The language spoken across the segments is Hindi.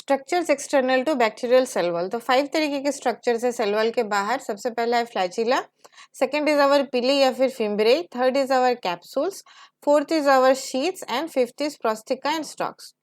Structures external to bacterial cell wall. तो 5 तरीके के स्ट्रक्चर्स है सेल वॉल के बाहर। सबसे पहला है flagella, second is our pili या फिर fimbriae, third is our capsules, fourth is our sheets and fifth is prosthecae and stalks.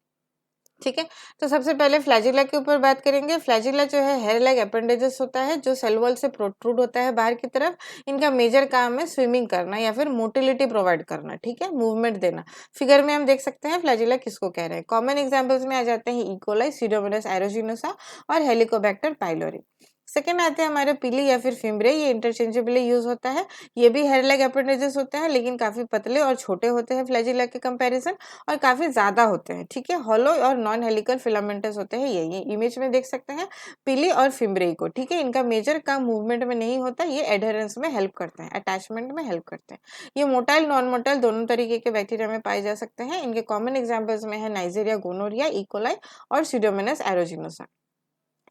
ठीक है, तो सबसे पहले फ्लैजिला के ऊपर बात करेंगे। फ्लैजिला जो है हेयर लाइक अपेंडेजेस होता है जो सेल वॉल से प्रोट्रूड होता है बाहर की तरफ। इनका मेजर काम है स्विमिंग करना या फिर मोटिलिटी प्रोवाइड करना, ठीक है, मूवमेंट देना। फिगर में हम देख सकते हैं फ्लैजिला किसको कह रहे हैं। कॉमन एग्जांपल्स में आ जाते हैं इकोलाई, सीडोमोनास एरोजिनोसा और हेलिकोबैक्टर पाइलोरी। सेकेंड आते हैं हमारे पिली या फिर फिम्ब्रे, ये इंटरचेंजेबली यूज होता है। ये भी हेयर लाइक अपेंडेजेस होते हैं लेकिन काफी पतले और छोटे होते हैं फ्लैजिला के कंपैरिजन, और काफी ज्यादा होते हैं। ठीक है, हॉलो और नॉन हेलिकल फिलामेंटस होते हैं। ये इमेज में देख सकते हैं पिली और फिम्ब्रे को। ठीक है, इनका मेजर काम मूवमेंट में नहीं होता, ये एडहेरेंस में हेल्प करते हैं, अटैचमेंट में हेल्प करते हैं। ये मोटाइल नॉन मोटाइल दोनों तरीके के बैक्टीरिया में पाए जा सकते हैं। इनके कॉमन एग्जाम्पल्स में है नाइजीरिया गोनोरिया, इकोलाई और सीडोमोनास एरोजिनोसा।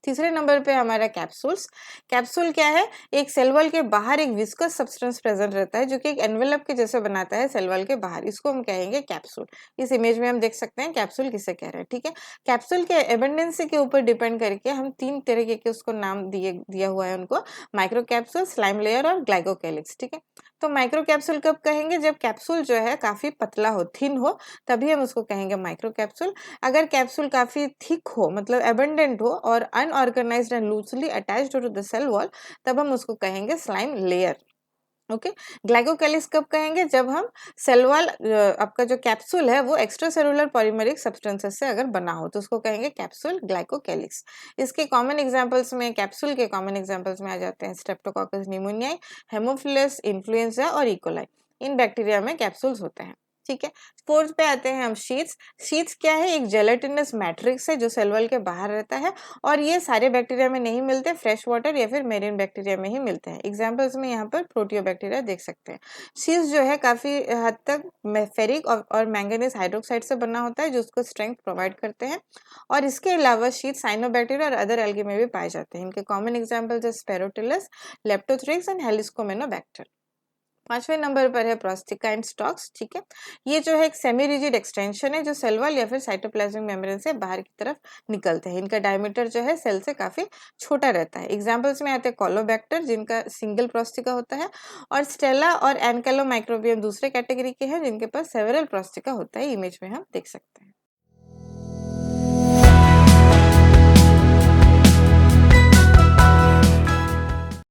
तीसरे नंबर पे हमारा कैप्सूल्स। कैप्सूल क्या है, एक सेल वॉल के बाहर एक विस्कस सब्सटेंस प्रेजेंट रहता है जो कि एक एनवेलप के जैसे बनाता है सेल वॉल के बाहर, इसको हम कहेंगे कैप्सूल। इस इमेज में हम देख सकते हैं कैप्सूल किसे कह रहे हैं। ठीक है, कैप्सूल के एबंडेंसी के ऊपर डिपेंड करके हम 3 तरीके के उसको नाम दिया हुआ है उनको, माइक्रो कैप्सूल, स्लाइम लेयर और ग्लाइकोकेलिक्स। ठीक है, तो माइक्रो कैप्सूल कब कहेंगे, जब कैप्सूल जो है काफी पतला हो, थिन हो, तभी हम उसको कहेंगे माइक्रो कैप्सूल। अगर कैप्सूल काफी थिक हो, मतलब एबंडेंट हो और unorganised and loosely attached to the cell wall, तब हम उसको कहेंगे स्लाइम लेयर। ओके, ग्लाइकोकेलिक्स कब कहेंगे, जब हम सेल वॉल आपका जो कैप्सूल है वो एक्स्ट्रा सेलुलर पॉलीमरिक सब्सटेंसेस से अगर बना हो तो उसको कहेंगे कैप्सूल ग्लाइकोकेलिक्स। इसके कॉमन एग्जांपल्स में, कैप्सूल के कॉमन एग्जांपल्स में आ जाते हैं स्ट्रेप्टोकोकस निमोनियाई, हेमोफिलस इन्फ्लुएंजा और इकोलाई। इन बैक्टीरिया में कैप्सूल्स होते हैं। ठीक है, फोर्थ पे आते हैं हम शीट्स। शीट्स क्या है, एक जेलेटिनस मैट्रिक्स है जो सेल वॉल के बाहर रहता है और ये सारे बैक्टीरिया में नहीं मिलते, फ्रेश वाटर या फिर मेरीन बैक्टीरिया में ही मिलते हैं। एग्जांपल्स में यहाँ पर प्रोटियोबैक्टीरिया देख सकते हैं। शीट्स जो है काफी हद तक फेरिक और मैंगनीज हाइड्रोक्साइड से बना होता है जो उसको स्ट्रेंथ प्रोवाइड करते हैं। और इसके अलावा शीट साइनोबैक्टीरिया और अदर एल्गी में भी पाए जाते हैं। इनके कॉमन एग्जाम्पल्स है स्पेरोटिलस, लेप्टोथ्रिक्स एंड हेलिस्कोमेनोबैक्टर। 5वें नंबर पर है प्रोस्टिका एंड स्टॉक्स। ठीक है, ये जो है एक सेमी रिजिड एक्सटेंशन है जो सेल वॉल या फिर साइटोप्लाज्मिक मेम्ब्रेन से बाहर की तरफ निकलते हैं। इनका डायमीटर जो है सेल से काफी छोटा रहता है। एग्जांपल्स में आते हैं कोलोबैक्टर जिनका सिंगल प्रोस्टिका होता है, और स्टेला और एनकेलोमाइक्रोबियम दूसरे कैटेगरी के हैं जिनके पास सेवरल प्रोस्टिका होता है। इमेज में हम देख सकते हैं।